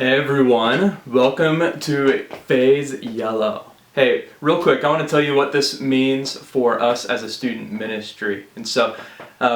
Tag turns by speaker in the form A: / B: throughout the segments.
A: Hey everyone, welcome to Phase Yellow. Hey, real quick, I want to tell you what this means for us as a student ministry. And so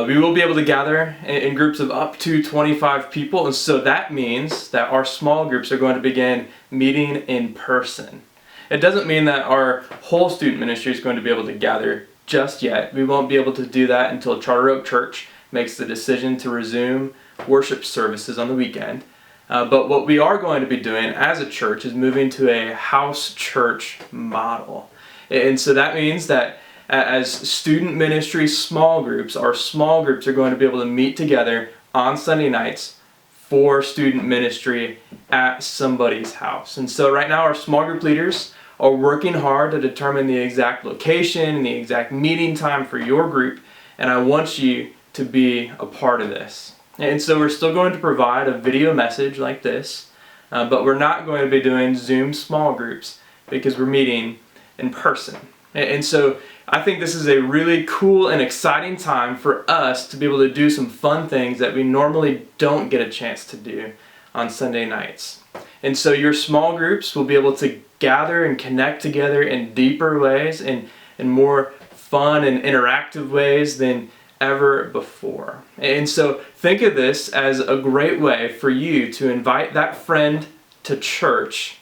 A: we will be able to gather in groups of up to 25 people. And so that means that our small groups are going to begin meeting in person. It doesn't mean that our whole student ministry is going to be able to gather just yet. We won't be able to do that until Charter Oak Church makes the decision to resume worship services on the weekend. But what we are going to be doing as a church is moving to a house church model. And so that means that as student ministry small groups, our small groups are going to be able to meet together on Sunday nights for student ministry at somebody's house. And so right now our small group leaders are working hard to determine the exact location and the exact meeting time for your group. And I want you to be a part of this. And so we're still going to provide a video message like this, but we're not going to be doing Zoom small groups because we're meeting in person. And so I think this is a really cool and exciting time for us to be able to do some fun things that we normally don't get a chance to do on Sunday nights. And so your small groups will be able to gather and connect together in deeper ways and in more fun and interactive ways than ever before. And so think of this as a great way for you to invite that friend to church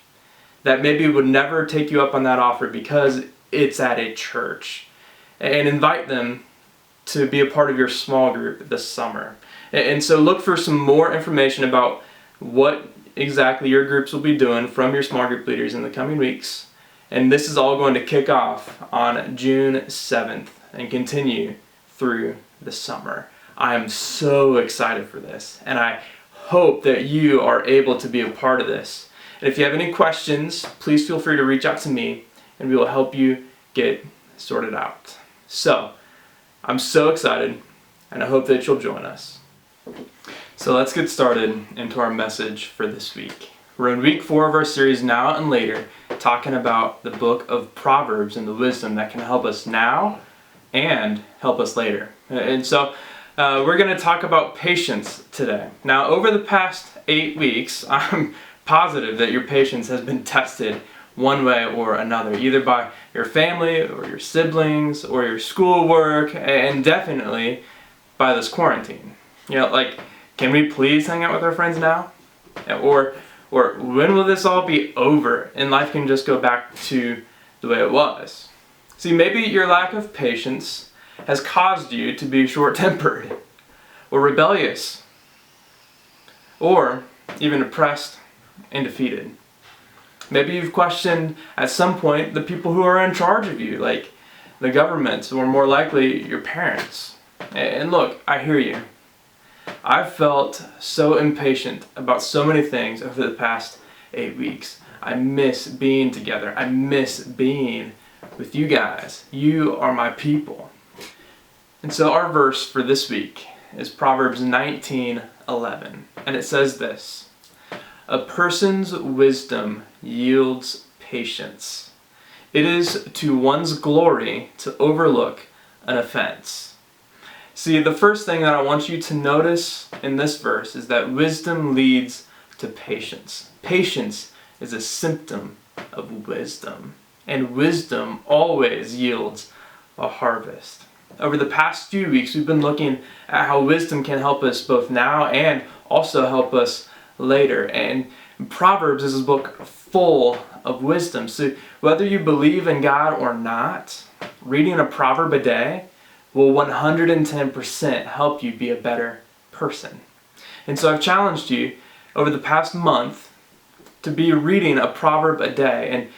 A: that maybe would never take you up on that offer because it's at a church, and invite them to be a part of your small group this summer. And so look for some more information about what exactly your groups will be doing from your small group leaders in the coming weeks. And this is all going to kick off on June 7th and continue through the summer. I am so excited for this, and I hope that you are able to be a part of this. And if you have any questions, please feel free to reach out to me and we will help you get sorted out. So, I'm so excited and I hope that you'll join us. So let's get started into our message for this week. We're in week 4 of our series, Now and Later, talking about the book of Proverbs and the wisdom that can help us now and help us later. And so we're going to talk about patience today. Now, over the past 8 weeks, I'm positive that your patience has been tested one way or another, either by your family or your siblings or your schoolwork, and definitely by this quarantine. You know, like, can we please hang out with our friends now? Or when will this all be over and life can just go back to the way it was? See, maybe your lack of patience has caused you to be short-tempered or rebellious or even depressed and defeated. Maybe you've questioned at some point the people who are in charge of you, like the government or more likely your parents. And look, I hear you. I've felt so impatient about so many things over the past 8 weeks. I miss being together. I miss being with you guys. You are my people. And so our verse for this week is Proverbs 19:11, and it says this: "A person's wisdom yields patience. It is to one's glory to overlook an offense." See, the first thing that I want you to notice in this verse is that wisdom leads to patience. Patience is a symptom of wisdom. And wisdom always yields a harvest. Over the past few weeks, we've been looking at how wisdom can help us both now and also help us later. And Proverbs is a book full of wisdom. So whether you believe in God or not, reading a proverb a day will 110% help you be a better person. And so I've challenged you over the past month to be reading a proverb a day. And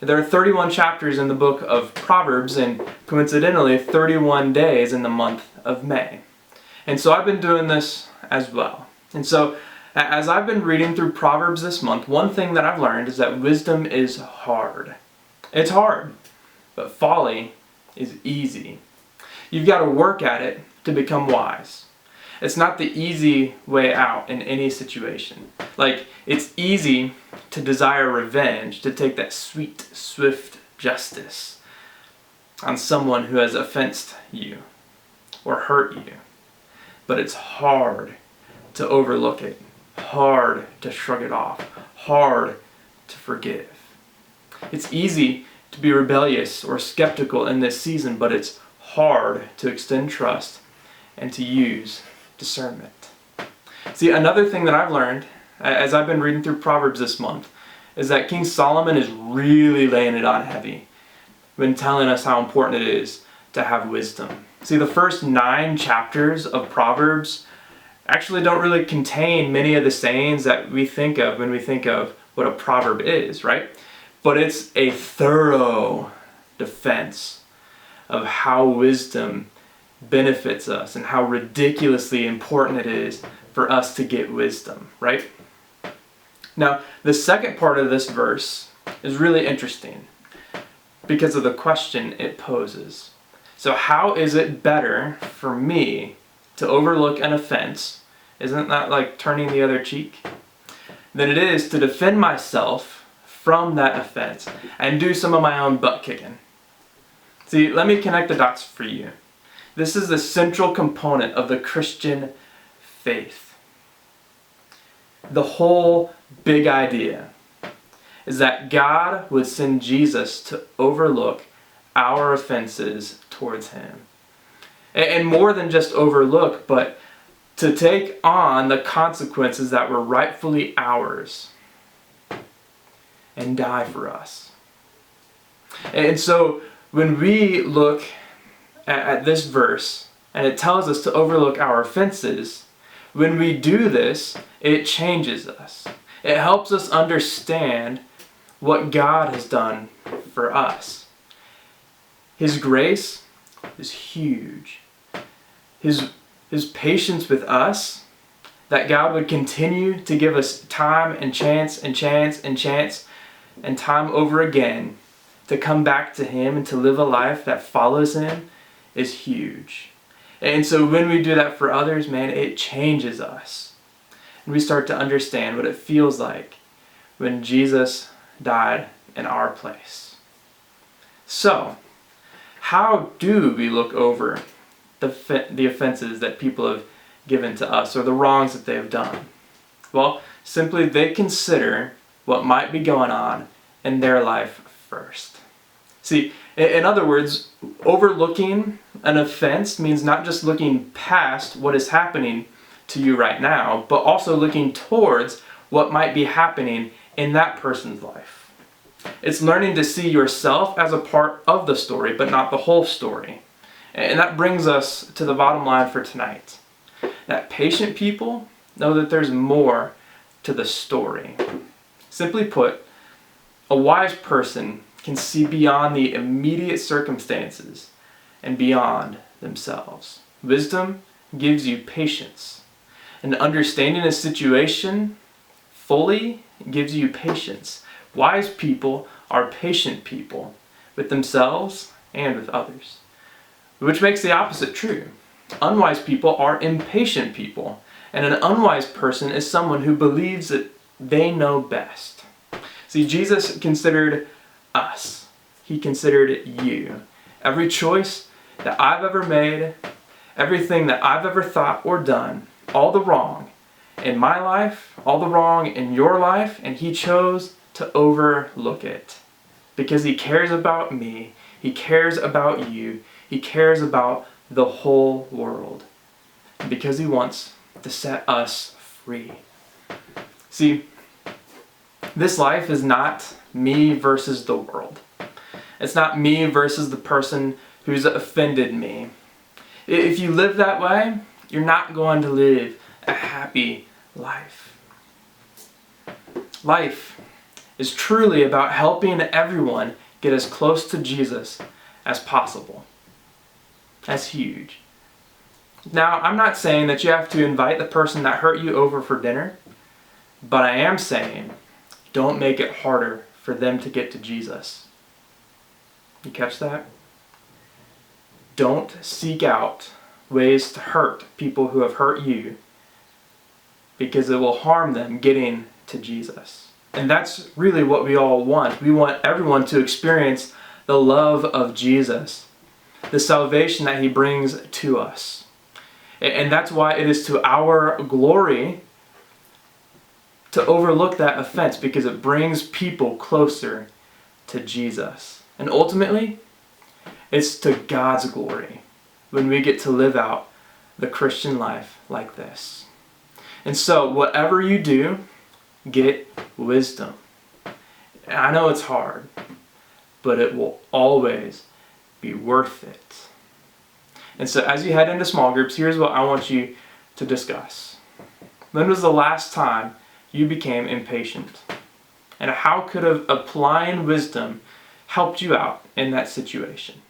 A: there are 31 chapters in the book of Proverbs, and coincidentally 31 days in the month of May. And so I've been doing this as well. And so as I've been reading through Proverbs this month, one thing that I've learned is that wisdom is hard. It's hard, but folly is easy. You've got to work at it to become wise. It's not the easy way out in any situation. Like, it's easy to desire revenge, to take that sweet, swift justice on someone who has offensed you or hurt you. But it's hard to overlook it. hard to shrug it off, hard to forgive. It's easy to be rebellious or skeptical in this season, but it's hard to extend trust and to use discernment. See, another thing that I've learned as I've been reading through Proverbs this month is that King Solomon is really laying it on heavy when telling us how important it is to have wisdom. See, the first 9 chapters of Proverbs actually don't really contain many of the sayings that we think of when we think of what a proverb is, right? But it's a thorough defense of how wisdom benefits us and how ridiculously important it is for us to get wisdom, right? Now, the second part of this verse is really interesting because of the question it poses. So how is it better for me to overlook an offense, isn't that like turning the other cheek, than it is to defend myself from that offense and do some of my own butt kicking? See, let me connect the dots for you. This is the central component of the Christian faith. The whole big idea is that God would send Jesus to overlook our offenses towards him. And more than just overlook, but to take on the consequences that were rightfully ours and die for us. And so when we look at this verse and it tells us to overlook our offenses, when we do this, it changes us. It helps us understand what God has done for us. His grace is huge. His patience with us, that God would continue to give us time and chance and chance and chance and time over again to come back to him and to live a life that follows him, is huge. And so when we do that for others, man, it changes us. And we start to understand what it feels like when Jesus died in our place. So, how do we look over the offenses that people have given to us or the wrongs that they have done? Well, simply they consider what might be going on in their life first. See, in other words, overlooking an offense means not just looking past what is happening to you right now, but also looking towards what might be happening in that person's life. It's learning to see yourself as a part of the story, but not the whole story. And that brings us to the bottom line for tonight. That patient people know that there's more to the story. Simply put, a wise person can see beyond the immediate circumstances and beyond themselves. Wisdom gives you patience. And understanding a situation fully gives you patience. Wise people are patient people with themselves and with others. Which makes the opposite true. Unwise people are impatient people. And an unwise person is someone who believes that they know best. See, Jesus considered us. He considered you. Every choice that I've ever made, everything that I've ever thought or done, all the wrong in my life, all the wrong in your life, and he chose to overlook it. Because he cares about me, he cares about you, he cares about the whole world. And because he wants to set us free. See, this life is not me versus the world. It's not me versus the person who's offended me. If you live that way, you're not going to live a happy life. Life is truly about helping everyone get as close to Jesus as possible. That's huge. Now, I'm not saying that you have to invite the person that hurt you over for dinner, but I am saying don't make it harder for them to get to Jesus. You catch that? Don't seek out ways to hurt people who have hurt you, because it will harm them getting to Jesus. And that's really what we all want. We want everyone to experience the love of Jesus, the salvation that he brings to us. And that's why it is to our glory to overlook that offense because it brings people closer to Jesus. And ultimately, it's to God's glory when we get to live out the Christian life like this. And so, whatever you do, get wisdom. And I know it's hard, but it will always be worth it. And so, as you head into small groups, here's what I want you to discuss. When was the last time you became impatient? And how could applying wisdom helped you out in that situation?